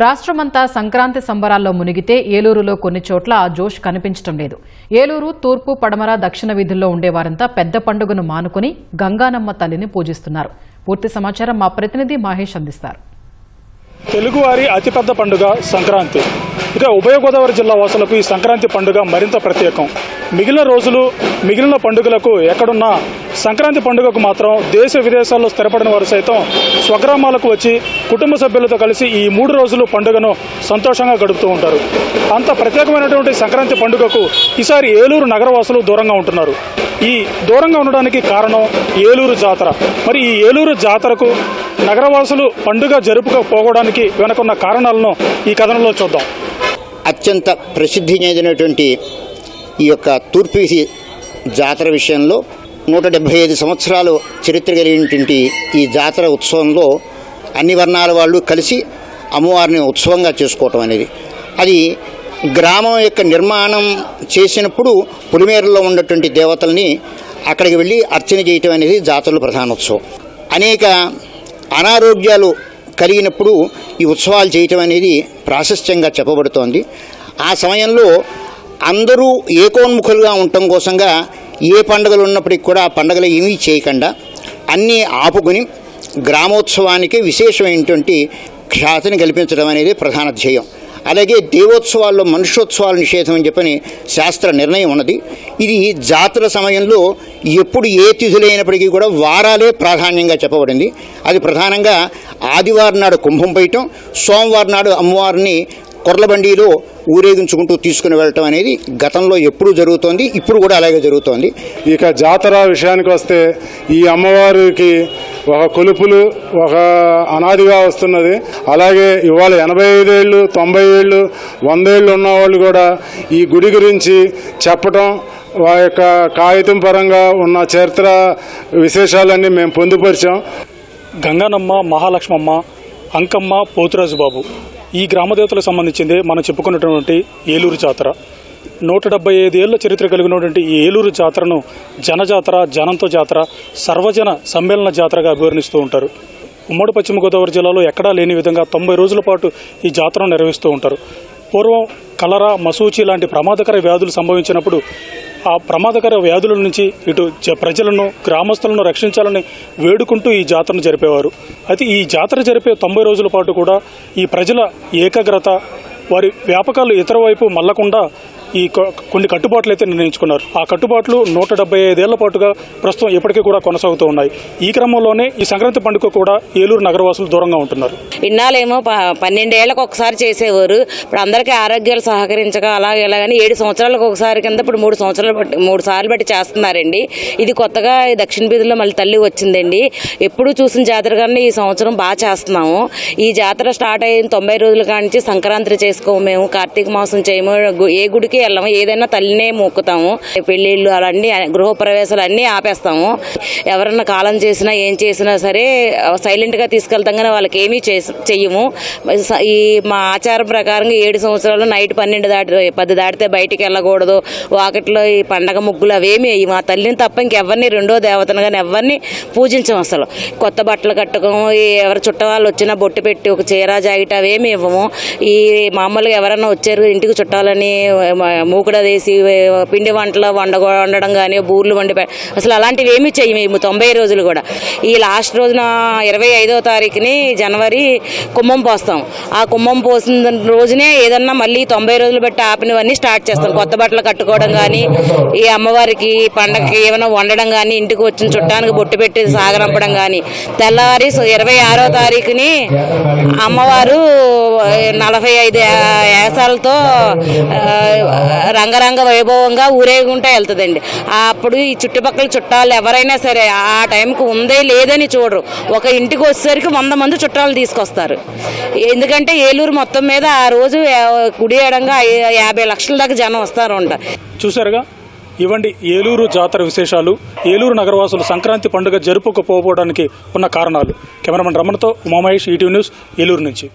రాష్ట్రమంతా సంక్రాంతి సంబరాల్లో మునిగితే ఏలూరులో కొన్ని చోట్ల ఆ జోష్ కనిపించడం లేదు. ఏలూరు తూర్పు, పడమర, దక్షిణ వీధుల్లో ఉండేవారంతా పెద్ద పండుగను మానుకుని గంగానమ్మ తల్లిని పూజిస్తున్నారు. పూర్తి సమాచారం మా ప్రతినిధి మహేష్ అందిస్తారు. తెలుగువారి అతిపెద్ద పండుగ సంక్రాంతి. ఇక ఉభయ గోదావరి జిల్లా వాసులకు ఈ సంక్రాంతి పండుగ మరింత ప్రత్యేకం. మిగిలిన పండుగలకు ఎక్కడున్నా సంక్రాంతి పండుగకు మాత్రం దేశ విదేశాల్లో స్థిరపడిన వారు సైతం స్వగ్రామాలకు వచ్చి కుటుంబ సభ్యులతో కలిసి ఈ 3 రోజులు పండుగను సంతోషంగా గడుపుతూ ఉంటారు. అంత ప్రత్యేకమైనటువంటి సంక్రాంతి పండుగకు ఈసారి ఏలూరు నగరవాసులు దూరంగా ఉంటున్నారు. ఈ దూరంగా ఉండడానికి కారణం ఏలూరు జాతర. మరి ఈ ఏలూరు జాతరకు నగరవాసులు పండుగ జరుపుకోపోవడానికి వెనుకున్న కారణాలను ఈ కథనంలో చూద్దాం. అత్యంత ప్రసిద్ధి చెందినటువంటి ఈ యొక్క తూర్పు జాతర విషయంలో 175 సంవత్సరాలు చరిత్ర కలిగినటువంటి ఈ జాతర ఉత్సవంలో అన్ని వర్ణాల వాళ్ళు కలిసి అమ్మవారిని ఉత్సవంగా చేసుకోవటం అనేది, అది గ్రామం యొక్క నిర్మాణం చేసినప్పుడు పులిమేరలో ఉన్నటువంటి దేవతల్ని అక్కడికి వెళ్ళి అర్చన చేయటం అనేది జాతరలో ప్రధానోత్సవం. అనేక అనారోగ్యాలు కలిగినప్పుడు ఈ ఉత్సవాలు చేయటం అనేది ప్రాశస్త్యంగా చెప్పబడుతోంది. ఆ సమయంలో అందరూ ఏకోన్ముఖులుగా ఉండటం కోసంగా ఏ పండుగలు ఉన్నప్పటికీ కూడా ఆ పండుగలు ఏమీ చేయకుండా అన్నీ ఆపుకొని గ్రామోత్సవానికి విశేషమైనటువంటి ఖ్యాతిని కల్పించడం అనేది ప్రధాన ధ్యేయం. అలాగే దేవోత్సవాల్లో మనుష్యోత్సవాల నిషేధం అని చెప్పని శాస్త్ర నిర్ణయం ఉన్నది. ఇది జాతర సమయంలో ఎప్పుడు ఏ తిథులైనప్పటికీ కూడా వారాలే ప్రాధాన్యంగా చెప్పబడింది. అది ప్రధానంగా ఆదివారం నాడు కుంభం పైటం, సోమవారం నాడు అమ్మవారిని కొర్లబండిలో ఊరేగించుకుంటూ తీసుకుని వెళ్ళటం అనేది గతంలో ఎప్పుడూ జరుగుతోంది, ఇప్పుడు కూడా అలాగే జరుగుతోంది. ఇక జాతర విషయానికి వస్తే ఈ అమ్మవారికి ఒక కొలుపులు ఒక అనాదిగా వస్తున్నది. అలాగే ఇవాళ 85 ఏళ్ళు, 90 ఏళ్ళు, 100 ఏళ్ళు ఉన్నవాళ్ళు కూడా ఈ గుడి గురించి చెప్పటం, ఆ యొక్క కాగితం పరంగా ఉన్న చరిత్ర విశేషాలన్నీ మేము పొందుపరిచాం. గంగానమ్మ, మహాలక్ష్మమ్మ, అంకమ్మ, పోతురాజు బాబు ఈ గ్రామదేవతలకు సంబంధించింది మనం చెప్పుకున్నటువంటి ఏలూరు జాతర. 175 ఏళ్ల చరిత్ర కలిగినటువంటి ఈ ఏలూరు జాతరను జనజాతర, జనంతో జాతర, సర్వజన సమ్మేళన జాతరగా అభివర్ణిస్తూ ఉంటారు. ఉమ్మడి పశ్చిమ గోదావరి జిల్లాలో ఎక్కడా లేని విధంగా 90 రోజుల పాటు ఈ జాతరను నిర్వహిస్తూ ఉంటారు. పూర్వం కలరా, మసూచి లాంటి ప్రమాదకర వ్యాధులు సంభవించినప్పుడు ఆ ప్రమాదకర వ్యాధుల నుంచి ఇటు ప్రజలను, గ్రామస్తులను రక్షించాలని వేడుకుంటూ ఈ జాతరను జరిపేవారు. అయితే ఈ జాతర జరిపే 90 రోజుల పాటు కూడా ఈ ప్రజల ఏకాగ్రత, వారి వ్యాపకాలు ఇతర వైపు మళ్లకుండా ఈ కొన్ని కట్టుబాట్లు అయితే నిర్ణయించుకున్నారు. ఆ కట్టుబాట్లు 175 ఏళ్ల పాటుగా ప్రస్తుతం ఇప్పటికీ కూడా కొనసాగుతూ ఉన్నాయి. ఈ క్రమంలోనే ఈ సంక్రాంతి పండుగ కూడా ఏలూరు నగరవాసులు దూరంగా ఉంటున్నారు. ఇన్నాళ్ళేమో 12 ఏళ్లకు ఒకసారి చేసేవారు. ఇప్పుడు అందరికీ ఆరోగ్యాలు సహకరించక అలాగని 7 సంవత్సరాలకు ఒకసారి కింద ఇప్పుడు 3 సార్లు బట్టి చేస్తున్నారండి. ఇది కొత్తగా దక్షిణ వీధిలో మళ్ళీ తల్లి వచ్చిందండి. ఎప్పుడు చూసిన జాతర కన్నా ఈ సంవత్సరం బాగా చేస్తున్నాము. ఈ జాతర స్టార్ట్ అయిన 90 రోజుల కానించి సంక్రాంతి చేసుకోము. మేము కార్తీక మాసం చేయము, ఏ గుడికి వెళ్ళము, ఏదైనా తల్లినే మొక్కుతాము. పెళ్లిళ్ళు అలాంటి గృహప్రవేశాలు అన్నీ ఆపేస్తాము. ఎవరన్నా కాలం చేసినా ఏం చేసినా సరే సైలెంట్గా తీసుకెళ్తాం, కానీ వాళ్ళకి ఏమీ చెయ్యము. ఈ మా ఆచారం ప్రకారంగా 7 సంవత్సరాలు నైట్ 10 దాటితే బయటికి వెళ్ళకూడదు. వాకిట్లో ఈ పండగ ముగ్గులు అవేమి వేయి. మా తల్లిని తప్ప ఇంకెవరిని, రెండో దేవతను కానీ ఎవరిని పూజించం. అసలు కొత్త బట్టలు కట్టుకోము. ఎవరు చుట్టవాళ్ళు వచ్చినా బొట్టు పెట్టి ఒక చీర జాకెట్ అవేమి ఇవ్వము. ఈ మామూలుగా ఎవరన్నా వచ్చారు ఇంటికి చుట్టాలని మూకుడ వేసి పిండి వంటలు వండడం కానీ, బూర్లు వండి అసలు అలాంటివి ఏమీ చేయము 90 రోజులు కూడా. ఈ లాస్ట్ రోజున 25వ తారీఖుని జనవరి కుంభం పోస్తాం. ఆ కుంభం పోసిన రోజునే ఏదన్నా మళ్ళీ 90 రోజులు బట్టి ఆపినవన్నీ స్టార్ట్ చేస్తాం. కొత్త బట్టలు కట్టుకోవడం కానీ, ఈ అమ్మవారికి పండగకి ఏమైనా వండడం కానీ, ఇంటికి వచ్చిన చుట్టానికి బొట్టు పెట్టి సాగనంపడం కానీ. తెల్లవారి 26వ తారీఖుని అమ్మవారు 45 ఏసాలతో రంగరంగ వైభవంగా ఊరేగుంటా వెళ్తుందండి. అప్పుడు ఈ చుట్టుపక్కల చుట్టాలు ఎవరైనా సరే ఆ టైంకి ఉందే లేదని చూడరు. ఒక ఇంటికి వచ్చేసరికి 100 మంది చుట్టాలు తీసుకొస్తారు. ఎందుకంటే ఏలూరు మొత్తం మీద ఆ రోజు గుడి ఏడంగా 50 లక్షల దాకా జనం వస్తారు ఉంటారు. చూసారుగా, ఇవ్వండి ఏలూరు జాతర విశేషాలు. ఏలూరు నగరవాసులు సంక్రాంతి పండుగ జరుపుకోపోవడానికి ఉన్న కారణాలు. కెమెరామెన్ రమణతో ఉమామహేష్, ఈటీవీ న్యూస్, ఏలూరు నుంచి.